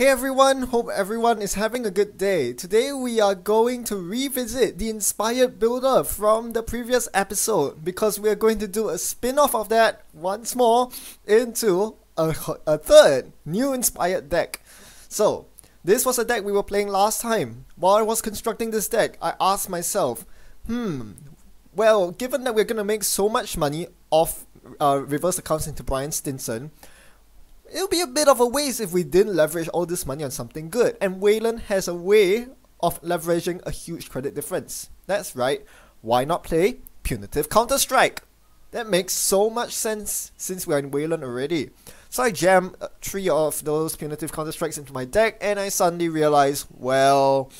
Hey everyone, hope everyone is having a good day. Today we are going to revisit the inspired builder from the previous episode because we are going to do a spin-off of that once more into a third new inspired deck. So, this was a deck we were playing last time. While I was constructing this deck, I asked myself, well, given that we're going to make so much money off reverse accounts into Brian Stinson, it would be a bit of a waste if we didn't leverage all this money on something good. And Waylon has a way of leveraging a huge credit difference. That's right, why not play Punitive Counter-Strike? That makes so much sense since we're in Waylon already. So I jammed 3 of those Punitive Counter-Strikes into my deck and I suddenly realized, well,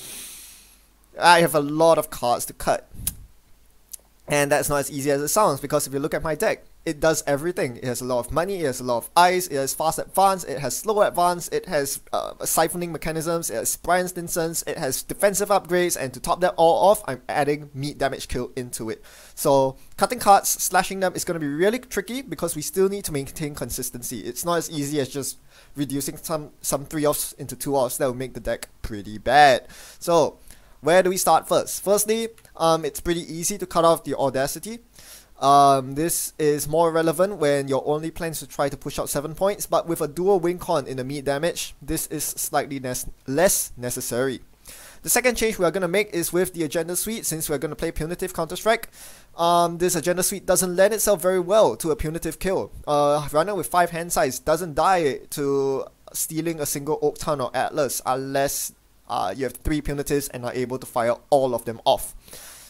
I have a lot of cards to cut. And that's not as easy as it sounds, because if you look at my deck, it does everything. It has a lot of money, it has a lot of ice, it has fast advance, it has slow advance, it has siphoning mechanisms, it has Brian Stinsons, it has defensive upgrades, and to top that all off, I'm adding meat damage kill into it. So cutting cards, slashing them is going to be really tricky because we still need to maintain consistency. It's not as easy as just reducing some 3-offs into 2-offs. That will make the deck pretty bad. So where do we start first? Firstly, it's pretty easy to cut off the Audacity. This is more relevant when your only plan is to try to push out 7 points, but with a dual win con in the meat damage, this is slightly less necessary. The second change we are going to make is with the agenda suite. Since we're going to play Punitive Counter-Strike, this agenda suite doesn't lend itself very well to a punitive kill. Runner with 5 hand size doesn't die to stealing a single Oak Town or Atlas unless you have 3 punitives and are able to fire all of them off.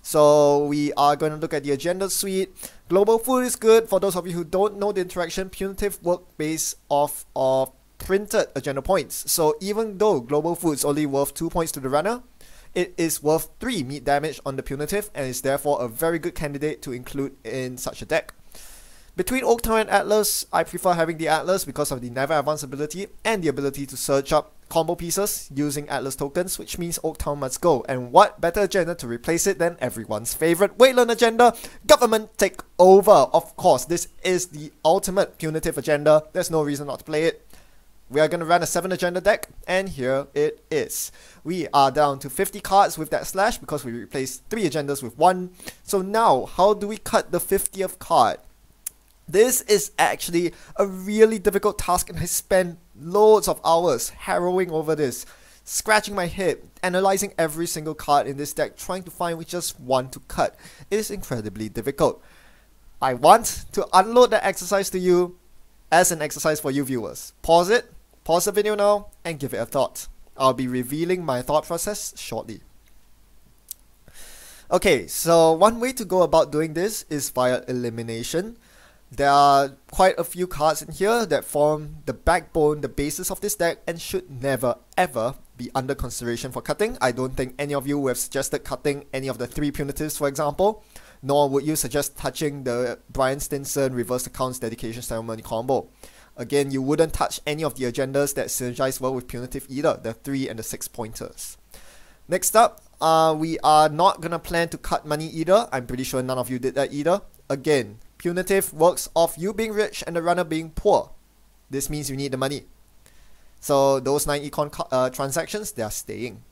So we are going to look at the agenda suite. Global Food is good. For those of you who don't know the interaction, punitive work based off of printed agenda points. So even though Global Food is only worth 2 points to the runner, it is worth 3 meat damage on the punitive and is therefore a very good candidate to include in such a deck. Between Oaktown and Atlas, I prefer having the Atlas because of the Never Advance ability and the ability to search up combo pieces using Atlas tokens, which means Oaktown must go. And what better agenda to replace it than everyone's favorite Waylon agenda, Government Takeover. Of course, this is the ultimate punitive agenda. There's no reason not to play it. We are going to run a 7 agenda deck, and here it is. We are down to 50 cards with that slash because we replaced 3 agendas with 1. So now, how do we cut the 50th card? This is actually a really difficult task and I spent loads of hours harrowing over this, scratching my head, analyzing every single card in this deck, trying to find which just one to cut. It is incredibly difficult. I want to unload that exercise to you as an exercise for you viewers. Pause the video now and give it a thought. I'll be revealing my thought process shortly. Okay, so one way to go about doing this is via elimination. There are quite a few cards in here that form the backbone, the basis of this deck, and should never ever be under consideration for cutting. I don't think any of you would have suggested cutting any of the 3 punitives, for example, nor would you suggest touching the Brian Stinson Reverse Accounts Dedication Ceremony combo. Again, you wouldn't touch any of the agendas that synergize well with punitive either, the 3 and the 6 pointers. Next up, we are not going to plan to cut money either. I'm pretty sure none of you did that either. Again, punitive works off you being rich and the runner being poor. This means you need the money. So those 9 econ transactions, they are staying.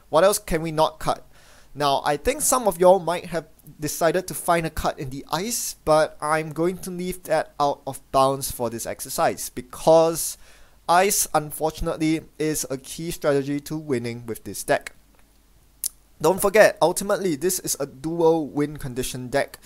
What else can we not cut? Now, I think some of y'all might have decided to find a cut in the ice, but I'm going to leave that out of bounds for this exercise because ice, unfortunately, is a key strategy to winning with this deck. Don't forget, ultimately, this is a dual win condition deck.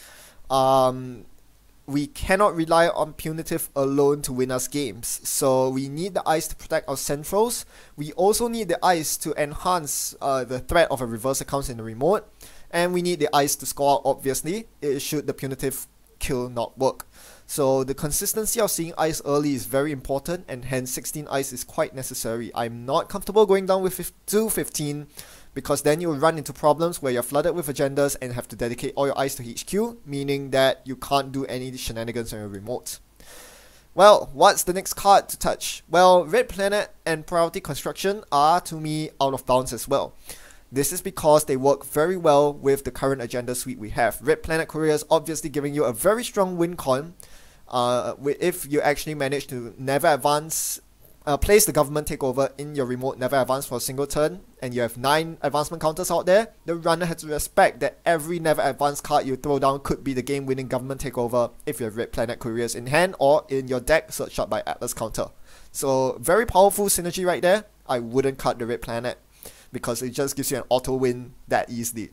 We cannot rely on punitive alone to win us games, so we need the ice to protect our centrals. We also need the ice to enhance the threat of a reverse accounts in the remote, and we need the ice to score, obviously, should the punitive kill not work. So the consistency of seeing ice early is very important, and hence 16 ice is quite necessary. I'm not comfortable going down with 15 because then you'll run into problems where you're flooded with agendas and have to dedicate all your ice to HQ, meaning that you can't do any shenanigans on your remote. Well, what's the next card to touch? Well, Red Planet and Priority Construction are, to me, out of bounds as well. This is because they work very well with the current agenda suite we have. Red Planet Courier is obviously giving you a very strong win con. If you actually manage to never advance place the government takeover in your remote never advance for a single turn, and you have 9 advancement counters out there, the runner has to respect that every never advance card you throw down could be the game-winning government takeover if you have Red Planet Couriers in hand or in your deck searched out by Atlas counter. So very powerful synergy right there. I wouldn't cut the Red Planet because it just gives you an auto win that easily.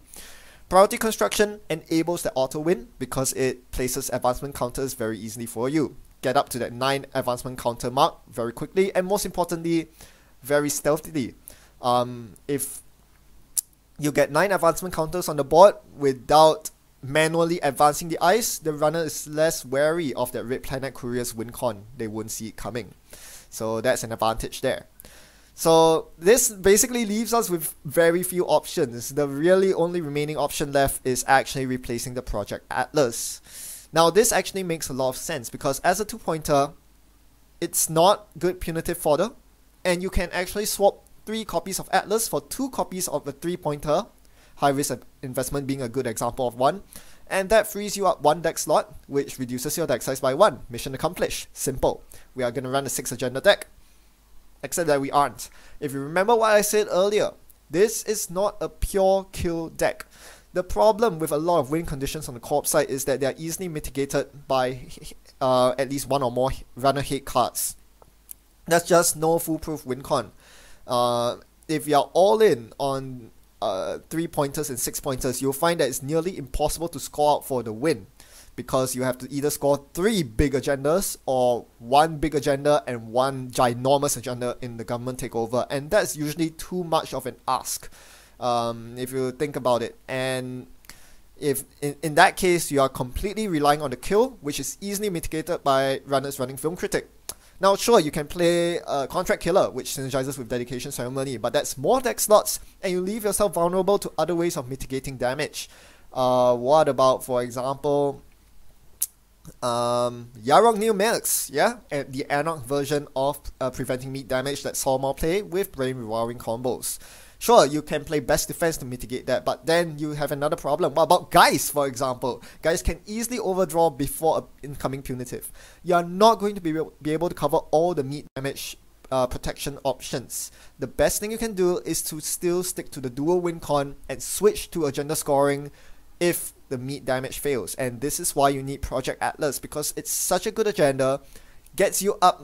Priority Construction enables the auto win because it places advancement counters very easily for you. Get up to that 9 advancement counter mark very quickly, and most importantly, very stealthily. If you get 9 advancement counters on the board without manually advancing the ice, the runner is less wary of that Red Planet Courier's win con. They won't see it coming. So that's an advantage there. So this basically leaves us with very few options. The really only remaining option left is actually replacing the Project Atlas. Now this actually makes a lot of sense because as a 2-pointer, it's not good punitive fodder, and you can actually swap 3 copies of Atlas for 2 copies of the 3-pointer, high risk investment being a good example of one, and that frees you up 1 deck slot, which reduces your deck size by 1. Mission accomplished. Simple. We are going to run a 6 agenda deck, except that we aren't. If you remember what I said earlier, this is not a pure kill deck. The problem with a lot of win conditions on the co-op side is that they are easily mitigated by at least 1 or more runner hate cards. That's just no foolproof win con. If you are all in on 3-pointers and 6-pointers, you'll find that it's nearly impossible to score out for the win, because you have to either score 3 big agendas or 1 big agenda and 1 ginormous agenda in the government takeover, and that's usually too much of an ask. If you think about it, and if in that case you are completely relying on the kill, which is easily mitigated by runners running Film Critic. Now sure, you can play Contract Killer, which synergizes with Dedication Ceremony, but that's more deck slots and you leave yourself vulnerable to other ways of mitigating damage. What about, for example, Yarok New Melix, yeah? And the Anarch version of preventing meat damage that saw more play with brain rewilding combos. Sure, you can play best defense to mitigate that, but then you have another problem. What about Guys, for example? Guys can easily overdraw before an incoming punitive. You are not going to be able to cover all the meat damage protection options. The best thing you can do is to still stick to the dual win con and switch to agenda scoring if the meat damage fails. And this is why you need Project Atlas, because it's such a good agenda, gets you up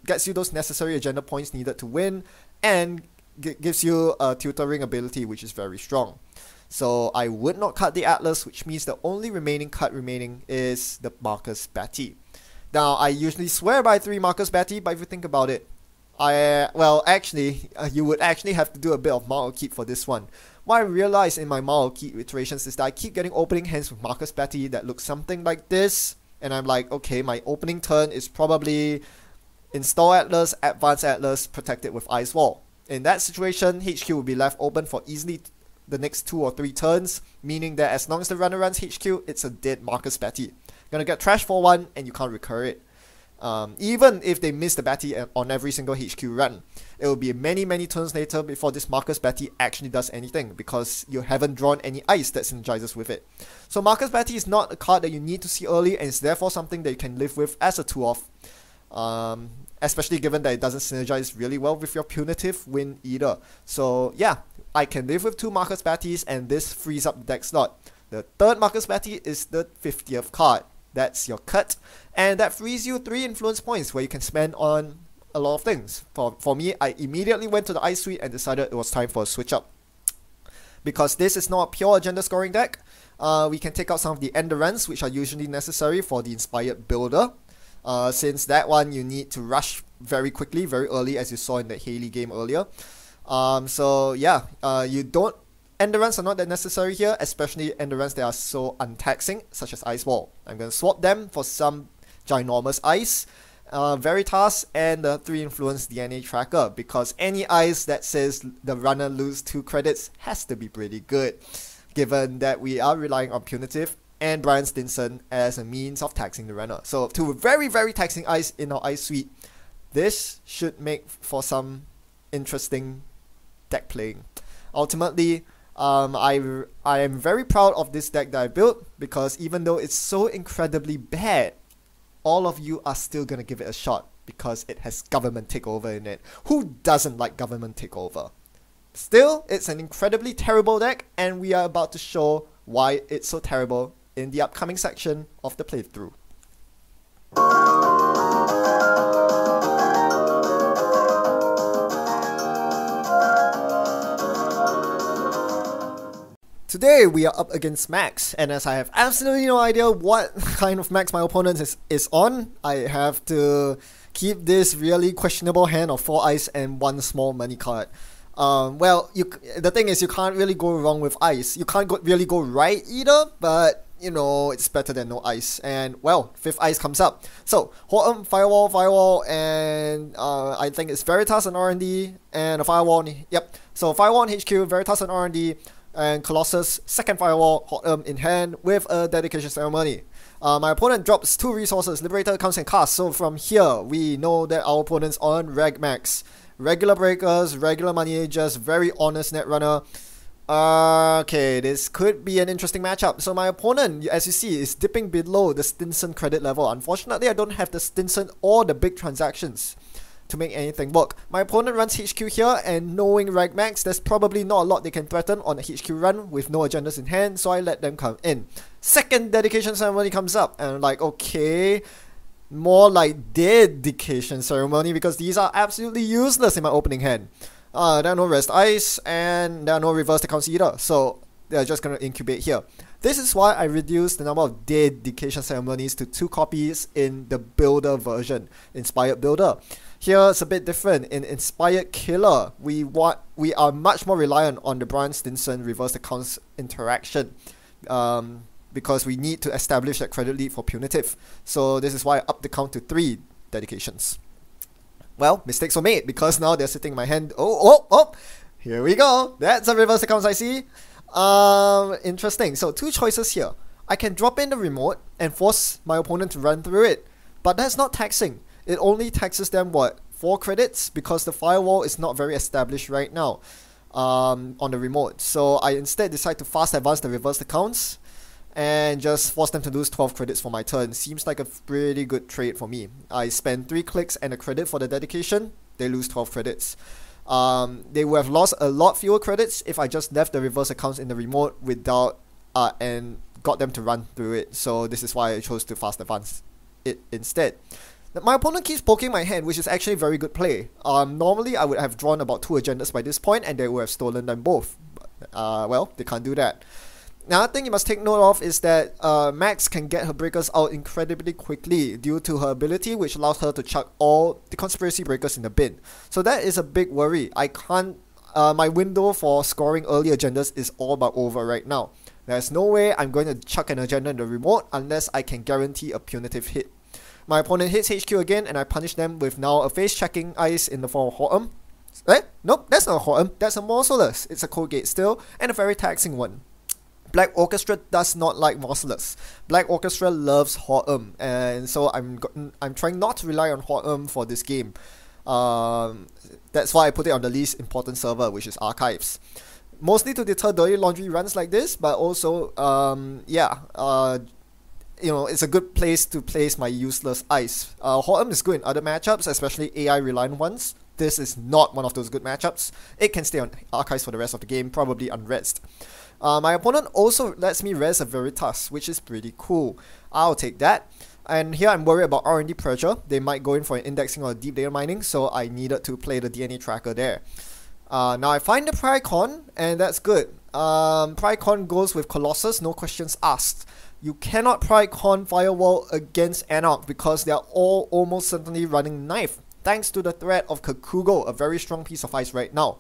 gets you those necessary agenda points needed to win, and gives you a tutoring ability which is very strong. So I would not cut the Atlas, which means the only remaining cut is the Marcus Batty. Now I usually swear by 3 Marcus Batty, but if you think about it, you would actually have to do a bit of Mao keep for this one. What I realized in my Mao keep iterations is that I keep getting opening hands with Marcus Batty that look something like this, and I'm like, okay, my opening turn is probably install Atlas, advance Atlas, protect it with Ice Wall. In that situation, HQ will be left open for easily the next 2 or 3 turns, meaning that as long as the runner runs HQ, it's a dead Marcus Batty. Gonna get trashed for 1 and you can't recur it. Even if they miss the Batty on every single HQ run, it will be many turns later before this Marcus Batty actually does anything, because you haven't drawn any ice that synergizes with it. So Marcus Batty is not a card that you need to see early, and it's therefore something that you can live with as a 2-off. Especially given that it doesn't synergize really well with your punitive win either. So yeah, I can live with 2 Marcus Batties, and this frees up the deck slot. The 3rd Marcus Batty is the 50th card. That's your cut, and that frees you 3 influence points where you can spend on a lot of things. For me, I immediately went to the Ice Suite and decided it was time for a switch up. Because this is not a pure agenda scoring deck, we can take out some of the endurance, which are usually necessary for the Inspired Builder. Since that one you need to rush very quickly, very early, as you saw in the Haley game earlier. So yeah, endurance are not that necessary here, especially endurance that are so untaxing, such as Ice Wall. I'm going to swap them for some ginormous ice, Veritas, and the 3 influence DNA tracker, because any ice that says the runner lose 2 credits has to be pretty good, given that we are relying on punitive and Brian Stinson as a means of taxing the runner. So 2 very taxing ice in our ice suite. This should make for some interesting deck playing. Ultimately, I am very proud of this deck that I built, because even though it's so incredibly bad, all of you are still gonna give it a shot. because it has government takeover in it. Who doesn't like government takeover? Still, it's an incredibly terrible deck, and we are about to show why it's so terrible in the upcoming section of the playthrough. Today we are up against Max, and as I have absolutely no idea what kind of Max my opponent is on, I have to keep this really questionable hand of 4 ice and 1 small money card. Well, the thing is, you can't really go wrong with ice. You can't really go right either, but you know, it's better than no ice. And well, 5th ice comes up. So, Firewall, and I think it's Veritas and R&D, and a Firewall. Yep. So, Firewall on HQ, Veritas and R&D, and Colossus, 2nd Firewall in hand with a dedication ceremony. My opponent drops 2 resources, Liberator, comes and casts. So from here, we know that our opponent's on Reg Max. Regular breakers, regular money, just very honest Netrunner. Okay, this could be an interesting matchup. So my opponent, as you see, is dipping below the Stinson credit level. Unfortunately, I don't have the Stinson or the big transactions to make anything work. My opponent runs HQ here, and knowing Reg Max, there's probably not a lot they can threaten on a HQ run with no agendas in hand, so I let them come in. 2nd dedication ceremony comes up, and I'm like, okay, more like dedication ceremony, because these are absolutely useless in my opening hand. There are no rest ice, and there are no reverse accounts either, so they're just gonna incubate here. This is why I reduced the number of dedication ceremonies to 2 copies in the builder version, Inspired Builder. Here it's a bit different. In Inspired Killer, we are much more reliant on the Brian Stinson reverse accounts interaction, because we need to establish that credit lead for punitive. So this is why I upped the count to 3 dedications. Well, mistakes were made because now they're sitting in my hand. Oh, here we go. That's a reverse accounts I see. Interesting. So 2 choices here. I can drop in the remote and force my opponent to run through it, but that's not taxing. It only taxes them, what, 4 credits, because the firewall is not very established right now on the remote. So I instead decide to fast advance the reverse accounts and just force them to lose 12 credits for my turn. Seems like a pretty good trade for me. I spend 3 clicks and a credit for the dedication. They lose 12 credits. They would have lost a lot fewer credits if I just left the reverse accounts in the remote without and got them to run through it. So this is why I chose to fast advance it instead. My opponent keeps poking my hand, which is actually a very good play. Normally I would have drawn about 2 agendas by this point, and they would have stolen them both. Well, they can't do that. Another thing you must take note of is that Max can get her breakers out incredibly quickly due to her ability, which allows her to chuck all the conspiracy breakers in the bin. So that is a big worry. I can't. My window for scoring early agendas is all but over right now. There's no way I'm going to chuck an agenda in the remote unless I can guarantee a punitive hit. My opponent hits HQ again, and I punish them with now a face-checking ice in the form of Hortum. Nope, that's not a Hortum, that's a Morcelus. It's a Code Gate still, and a very taxing one. Black Orchestra does not like Morcelus. Black Orchestra loves Hortum, and so I'm trying not to rely on Hortum for this game. That's why I put it on the least important server, which is Archives. Mostly to deter dirty laundry runs like this, but also, you know, it's a good place to place my useless ice. Hortum is good in other matchups, especially AI reliant ones. This is not one of those good matchups. It can stay on Archives for the rest of the game, probably unrezzed. My opponent also lets me res a Veritas, which is pretty cool. I'll take that. And here I'm worried about R&D pressure. They might go in for an indexing or deep data mining, so I needed to play the DNA tracker there. Now I find the Prycon, and that's good. Prycon goes with Colossus, no questions asked. You cannot Prycon Firewall against Anarch because they are all almost certainly running Knife, thanks to the threat of Kakugo, a very strong piece of ice right now.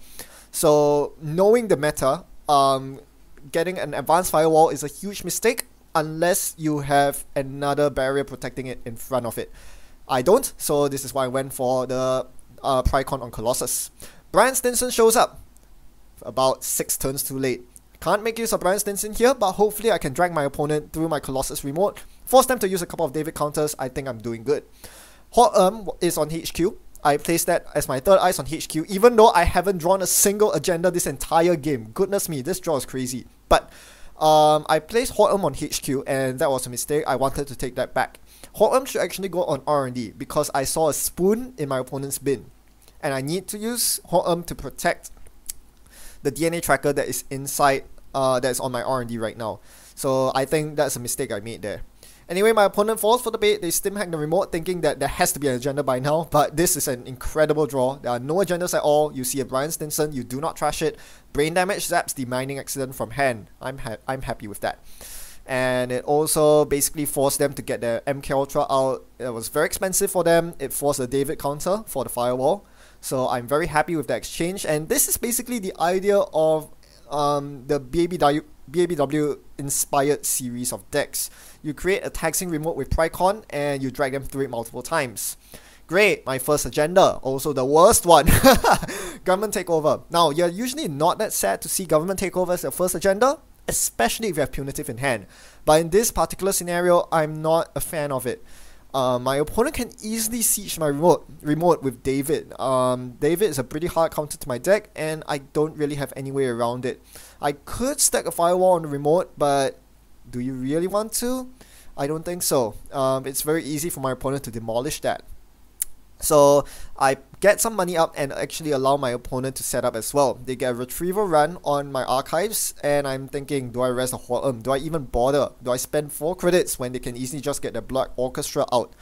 So knowing the meta, getting an advanced Firewall is a huge mistake unless you have another barrier protecting it in front of it. I don't, so this is why I went for the Prycon on Colossus. Brian Stinson shows up about 6 turns too late. Can't make use of Brian Stinson here, but hopefully I can drag my opponent through my Colossus remote, force them to use a couple of David counters. I think I'm doing good. Hortum is on HQ. I placed that as my 3rd ice on HQ, even though I haven't drawn a single agenda this entire game. Goodness me, this draw is crazy. But I placed Hortum on HQ, and that was a mistake. I wanted to take that back. Ho'em should actually go on R&D because I saw a spoon in my opponent's bin. And I need to use Ho'em to protect the DNA tracker that is inside, that's on my R&D right now. So I think that's a mistake I made there. Anyway, my opponent falls for the bait. They stim hack the remote thinking that there has to be an agenda by now, but this is an incredible draw. There are no agendas at all. You see a Brian Stinson, you do not trash it. Brain damage zaps the mining accident from hand. I'm happy with that. And it also basically forced them to get their MK Ultra out. It was very expensive for them. It forced a David counter for the firewall. So I'm very happy with the exchange. And this is basically the idea of the BABW inspired series of decks. You create a taxing remote with Prycon and you drag them through it multiple times. Great, my first agenda, also the worst one. Government takeover. Now, you're usually not that sad to see government takeover as your first agenda, especially if you have punitive in hand. But in this particular scenario, I'm not a fan of it. My opponent can easily siege my remote with David. David is a pretty hard counter to my deck, and I don't really have any way around it. I could stack a firewall on the remote, but do you really want to? I don't think so. It's very easy for my opponent to demolish that. So I get some money up and actually allow my opponent to set up as well. They get a retrieval run on my archives, and I'm thinking, do I rest a Ho'em? Do I even bother? Do I spend 4 credits when they can easily just get the Black Orchestra out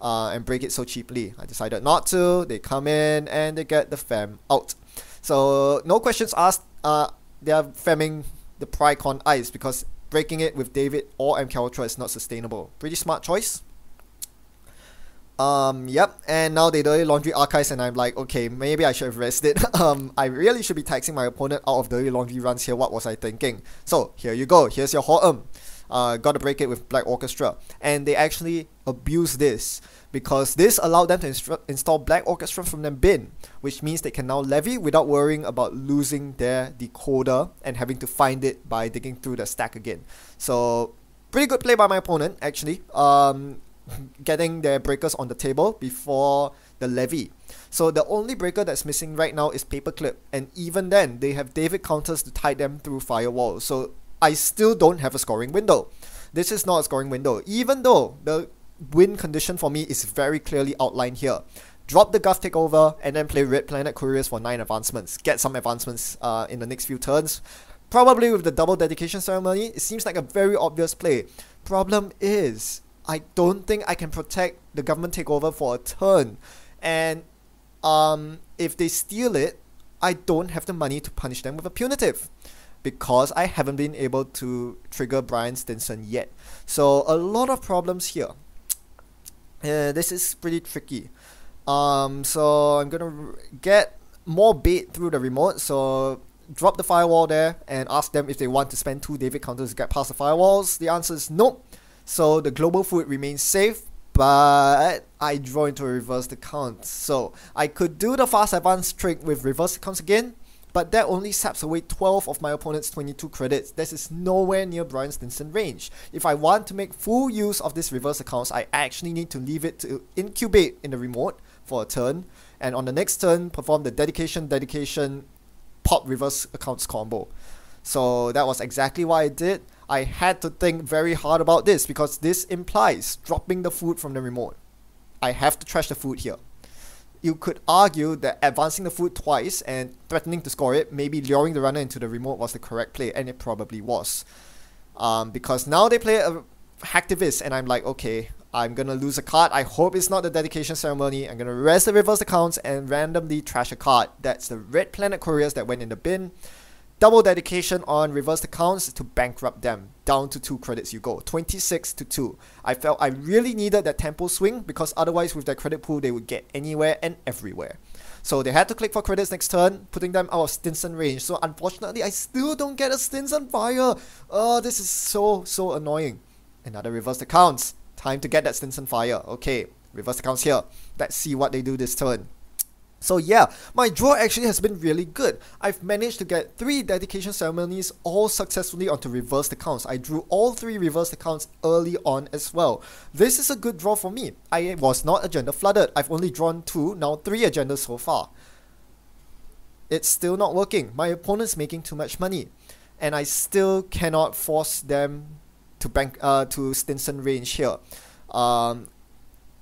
and break it so cheaply? I decided not to. They come in and they get the fam out. So no questions asked. They are famming the Prycon Ice because breaking it with David or MK Ultra is not sustainable. Pretty smart choice. Yep, and now they dirty laundry archives, and I'm like, okay, maybe I should have rested. I really should be taxing my opponent out of dirty laundry runs here. What was I thinking? So here you go. Here's your Ho'em. Gotta break it with Black Orchestra, and they actually abuse this because this allowed them to install Black Orchestra from their bin, which means they can now levy without worrying about losing their decoder and having to find it by digging through the stack again. So pretty good play by my opponent actually. Getting their breakers on the table before the levy. So the only breaker that's missing right now is Paperclip, and even then they have David counters to tie them through firewall. So I still don't have a scoring window. This is not a scoring window, even though the win condition for me is very clearly outlined here. Drop the Gov takeover and then play Red Planet Couriers for 9 advancements. Get some advancements in the next few turns. Probably with the double dedication ceremony. It seems like a very obvious play. Problem is, I don't think I can protect the government takeover for a turn, and if they steal it, I don't have the money to punish them with a punitive because I haven't been able to trigger Brian Stinson yet. So a lot of problems here. This is pretty tricky. So I'm gonna get more bait through the remote, so drop the firewall there and ask them if they want to spend 2 David counters to get past the firewalls. The answer is nope. So the global food remains safe, but I draw into a reverse the count. So I could do the fast advance trick with reverse the counts again, but that only saps away 12 of my opponent's 22 credits. This is nowhere near Brian Stinson range. If I want to make full use of this reverse accounts, I actually need to leave it to incubate in the remote for a turn, and on the next turn perform the dedication, pop reverse accounts combo. So that was exactly what I did. I had to think very hard about this because this implies dropping the food from the remote. I have to trash the food here. You could argue that advancing the food twice and threatening to score it, maybe luring the runner into the remote was the correct play, and it probably was. Because now they play a hacktivist, and I'm like, okay, I'm gonna lose a card. I hope it's not the dedication ceremony. I'm gonna rest the reverse accounts and randomly trash a card. That's the Red Planet Couriers that went in the bin. Double dedication on reversed accounts to bankrupt them. Down to 2 credits you go. 26 to 2. I felt I really needed that tempo swing because otherwise with their credit pool they would get anywhere and everywhere. So they had to click for credits next turn, putting them out of Stinson range. So unfortunately I still don't get a Stinson fire. Oh, this is so annoying. Another reversed accounts. Time to get that Stinson fire. Okay, reversed accounts here. Let's see what they do this turn. So yeah, my draw actually has been really good. I've managed to get 3 dedication ceremonies all successfully onto reversed accounts. I drew all 3 reversed accounts early on as well. This is a good draw for me. I was not agenda flooded. I've only drawn 2, now 3 agendas so far. It's still not working. My opponent's making too much money, and I still cannot force them to to Stinson range here.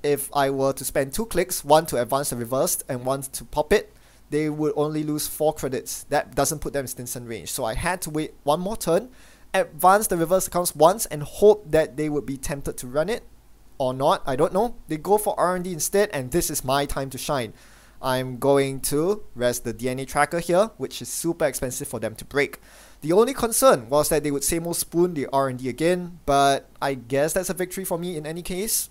if I were to spend 2 clicks, one to advance the reversed and one to pop it, they would only lose 4 credits. That doesn't put them in Stinson range. So I had to wait one more turn, advance the reverse accounts once, and hope that they would be tempted to run it. Or not, I don't know. They go for R&D instead, and this is my time to shine. I'm going to rest the DNA tracker here, which is super expensive for them to break. The only concern was that they would Samo spoon the R&D again, but I guess that's a victory for me in any case.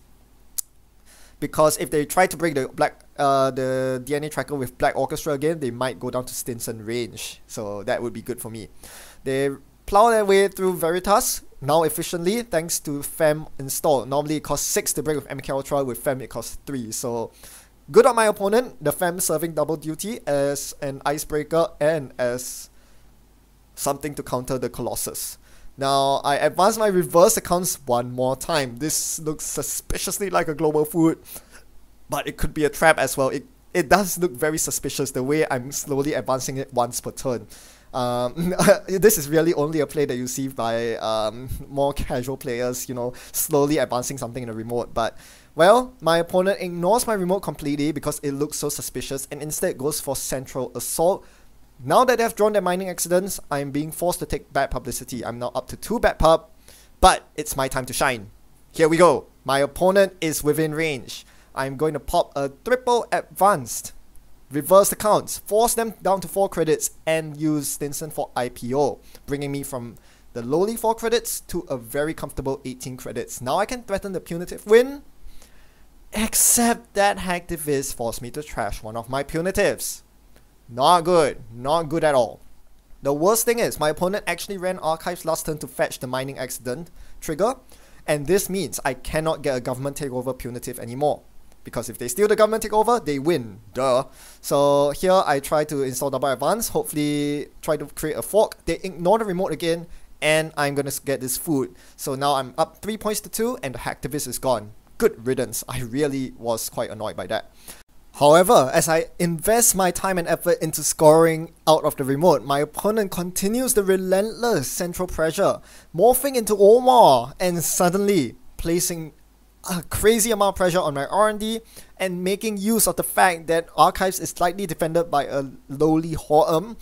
Because if they try to break the the DNA tracker with Black Orchestra again, they might go down to Stinson range. So that would be good for me. They plow their way through Veritas, now efficiently, thanks to Fem installed. Normally it costs 6 to break with MK Ultra, with Fem it costs 3. So good on my opponent, the Fem serving double duty as an icebreaker and as something to counter the Colossus. Now, I advance my reverse accounts one more time. This looks suspiciously like a global food, but it could be a trap as well. It does look very suspicious the way I'm slowly advancing it once per turn. This is really only a play that you see by more casual players, you know, slowly advancing something in a remote. But, well, my opponent ignores my remote completely because it looks so suspicious and instead goes for Central Assault. Now that they've drawn their mining accidents, I'm being forced to take bad publicity. I'm now up to 2 bad pub, but it's my time to shine. Here we go. My opponent is within range. I'm going to pop a triple advanced, reverse the counts, force them down to 4 credits, and use Stinson for IPO, bringing me from the lowly 4 credits to a very comfortable 18 credits. Now I can threaten the punitive win, except that Hacktivist forced me to trash one of my punitives. Not good. Not good at all. The worst thing is, my opponent actually ran Archives last turn to fetch the mining accident trigger, and this means I cannot get a government takeover punitive anymore. Because if they steal the government takeover, they win. Duh. So here I try to install double advance, hopefully try to create a fork. They ignore the remote again, and I'm gonna get this food. So now I'm up 3 points to 2, and the Hacktivist is gone. Good riddance. I really was quite annoyed by that. However, as I invest my time and effort into scoring out of the remote, my opponent continues the relentless central pressure, morphing into Omar and suddenly placing a crazy amount of pressure on my R&D and making use of the fact that Archives is slightly defended by a lowly Hoem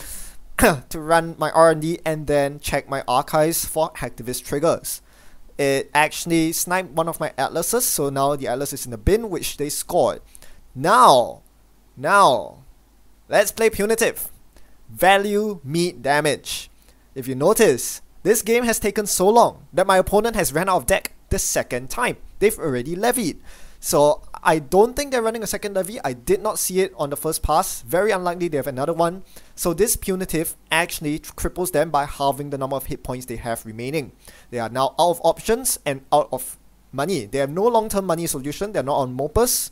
to run my R&D and then check my Archives for Hacktivist triggers. It actually sniped one of my Atlases, so now the Atlas is in the bin, which they scored. Now, let's play punitive. Value meat damage. If you notice, this game has taken so long that my opponent has ran out of deck the second time. They've already levied. So I don't think they're running a second levy. I did not see it on the first pass. Very unlikely they have another one. So this punitive actually cripples them by halving the number of hit points they have remaining. They are now out of options and out of money. They have no long-term money solution. They're not on Mopus.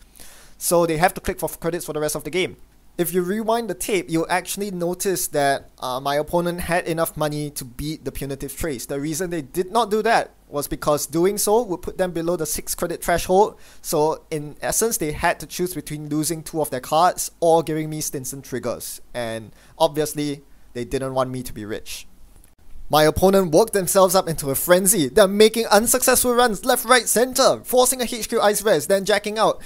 So they have to click for credits for the rest of the game. If you rewind the tape, you'll actually notice that my opponent had enough money to beat the punitive trace. The reason they did not do that was because doing so would put them below the 6 credit threshold. So in essence, they had to choose between losing 2 of their cards or giving me Stinson triggers. And obviously, they didn't want me to be rich. My opponent worked themselves up into a frenzy. They're making unsuccessful runs left, right, center, forcing a HQ Ice Res, then jacking out.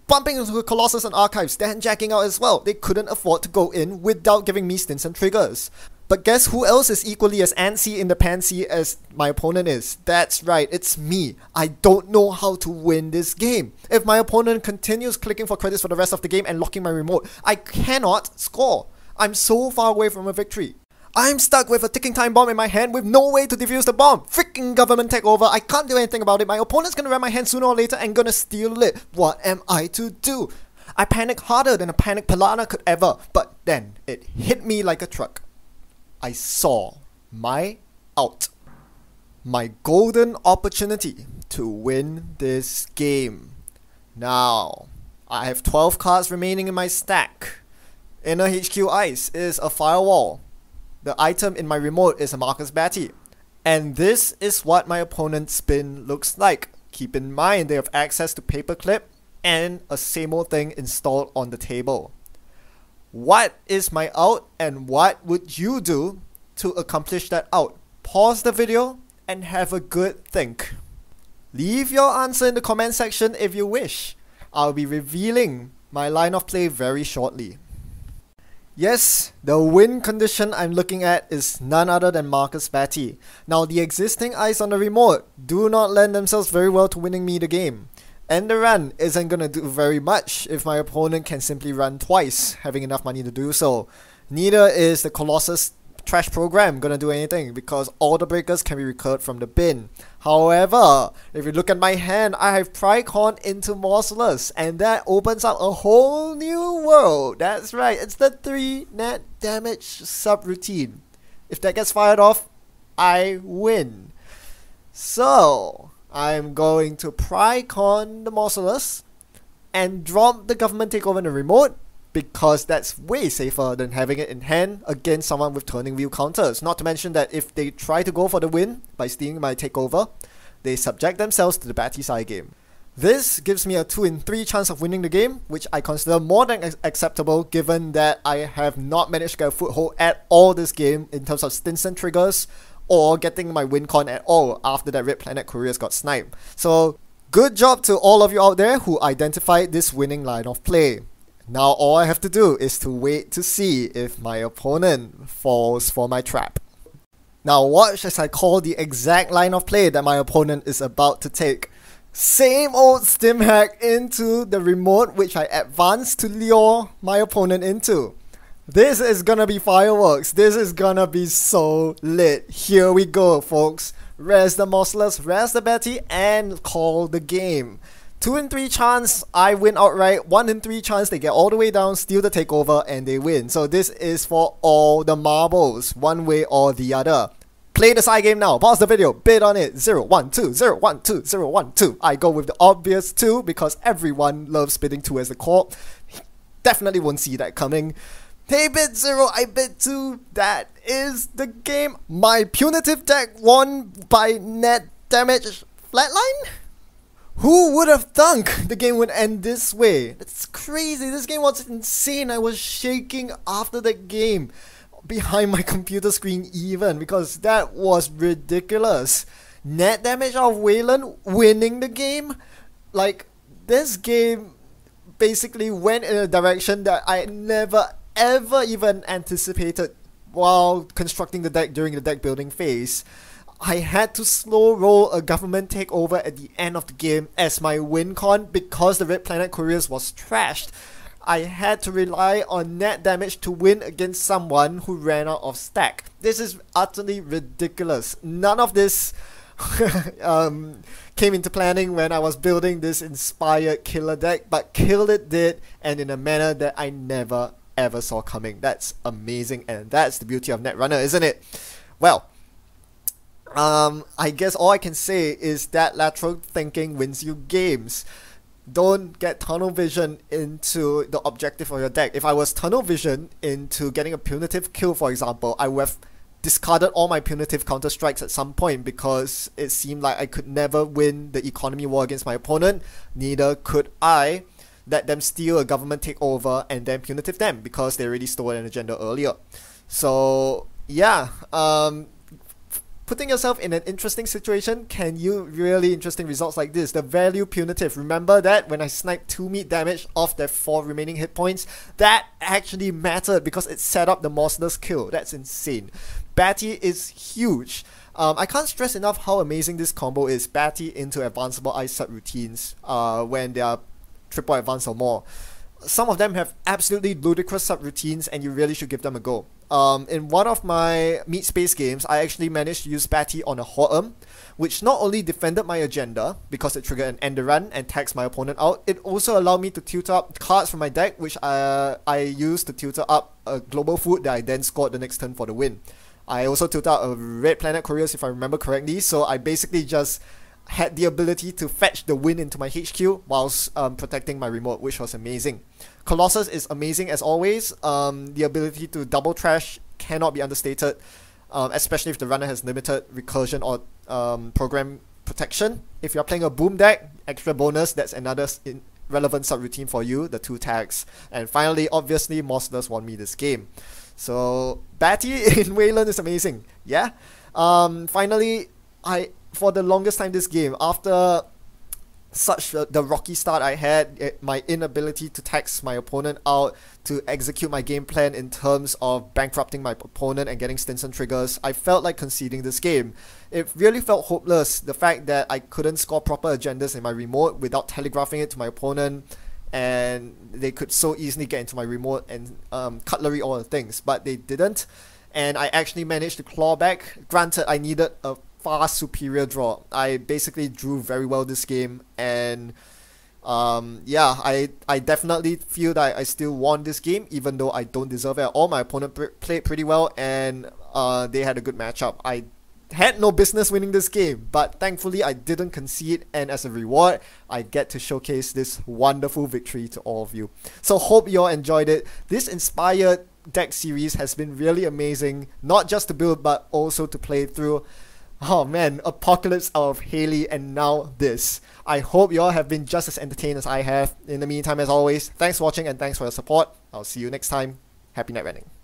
Bumping into the Colossus and Archives, then jacking out as well. They couldn't afford to go in without giving me Stinson triggers. But guess who else is equally as antsy in the pansy as my opponent is? That's right, it's me. I don't know how to win this game. If my opponent continues clicking for credits for the rest of the game and locking my remote, I cannot score. I'm so far away from a victory. I'm stuck with a ticking time bomb in my hand with no way to defuse the bomb. Freaking government takeover. I can't do anything about it. My opponent's gonna ram my hand sooner or later and gonna steal it. What am I to do? I panic harder than a panic Pilana could ever. But then it hit me like a truck. I saw my out. My golden opportunity to win this game. Now, I have 12 cards remaining in my stack. Inner HQ Ice is a firewall. The item in my remote is a Marcus Batty. And this is what my opponent's spin looks like. Keep in mind they have access to Paperclip and a Samo thing installed on the table. What is my out and what would you do to accomplish that out? Pause the video and have a good think. Leave your answer in the comment section if you wish. I'll be revealing my line of play very shortly. Yes, the win condition I'm looking at is none other than Marcus Batty. Now, the existing eyes on the remote do not lend themselves very well to winning me the game. And the run isn't gonna do very much if my opponent can simply run twice, having enough money to do so. Neither is the Colossus trash program gonna do anything because all the breakers can be recurred from the bin. However, if you look at my hand, I have Prycon into Morcelus, and that opens up a whole new world. That's right, it's the 3 net damage subroutine. If that gets fired off, I win. So, I'm going to Prycon the Morcelus and drop the government takeover in the remote, because that's way safer than having it in hand against someone with turning wheel counters. Not to mention that if they try to go for the win by stealing my takeover, they subject themselves to the Batty side game. This gives me a 2 in 3 chance of winning the game, which I consider more than acceptable given that I have not managed to get a foothold at all this game in terms of Stinson triggers or getting my win con at all after that Red Planet couriers got sniped. So good job to all of you out there who identified this winning line of play. Now all I have to do is to wait to see if my opponent falls for my trap. Now watch as I call the exact line of play that my opponent is about to take. Same old stim hack into the remote which I advanced to lure my opponent into. This is gonna be fireworks. This is gonna be so lit. Here we go, folks. Res the Morcelus, res the Batty, and call the game. 2 in 3 chance I win outright, 1 in 3 chance they get all the way down, steal the takeover, and they win. So this is for all the marbles, one way or the other. Play the side game now, pause the video, bid on it, 0, 1, 2, 0, 1, 2, 0, 1, 2. I go with the obvious 2 because everyone loves bidding 2 as the core. Definitely won't see that coming. Hey, bid 0, I bid 2, that is the game. My punitive deck won by net damage flatline? Who would have thunk the game would end this way? That's crazy. This game was insane. I was shaking after the game behind my computer screen even because that was ridiculous. Net damage of Wayland winning the game? Like, this game basically went in a direction that I never ever even anticipated while constructing the deck during the deck building phase. I had to slow roll a government takeover at the end of the game as my win con because the Red Planet Couriers was trashed. I had to rely on net damage to win against someone who ran out of stack. This is utterly ridiculous. None of this came into planning when I was building this inspired killer deck, but Kill It did, and in a manner that I never ever saw coming. That's amazing, and that's the beauty of Netrunner, isn't it? Well, I guess all I can say is that lateral thinking wins you games. Don't get tunnel vision into the objective of your deck. If I was tunnel vision into getting a punitive kill, for example, I would have discarded all my punitive counter strikes at some point because it seemed like I could never win the economy war against my opponent. Neither could I let them steal a government takeover and then punitive them because they already stole an agenda earlier. So yeah, putting yourself in an interesting situation can yield really interesting results like this. The value punitive, remember that when I sniped 2 meat damage off their 4 remaining hit points? That actually mattered because it set up the Morcelus kill. That's insane. Batty is huge. I can't stress enough how amazing this combo is. Batty into advanceable ice subroutines when they are triple advanced or more. Some of them have absolutely ludicrous subroutines and you really should give them a go. In one of my Meat Space games, I actually managed to use Batty on a Ho'em, which not only defended my agenda because it triggered an end run and taxed my opponent out, it also allowed me to tutor up cards from my deck, which I used to tutor up a global food that I then scored the next turn for the win. I also tutored out a Red Planet Couriers if I remember correctly, so I basically just had the ability to fetch the win into my HQ whilst protecting my remote, which was amazing. Colossus is amazing as always. The ability to double trash cannot be understated, especially if the runner has limited recursion or program protection. If you're playing a boom deck, extra bonus, that's another relevant subroutine for you, the 2 tags. And finally, obviously, Morcelus won me this game. So, Batty in Wayland is amazing. Yeah. Finally, for the longest time this game, after the rocky start I had, my inability to tax my opponent out, to execute my game plan in terms of bankrupting my opponent and getting Stinson triggers, I felt like conceding this game. It really felt hopeless, the fact that I couldn't score proper agendas in my remote without telegraphing it to my opponent, and they could so easily get into my remote and cutlery all the things, but they didn't, and I actually managed to claw back. Granted, I needed a far superior draw. I basically drew very well this game, and yeah, I definitely feel that I still won this game, even though I don't deserve it at all. My opponent played pretty well, and they had a good matchup. I had no business winning this game, but thankfully I didn't concede, and as a reward, I get to showcase this wonderful victory to all of you. So hope you all enjoyed it. This inspired deck series has been really amazing, not just to build, but also to play through. Oh man, Apocalypse out of Haley, and now this. I hope you all have been just as entertained as I have. In the meantime, as always, thanks for watching and thanks for your support. I'll see you next time. Happy night running.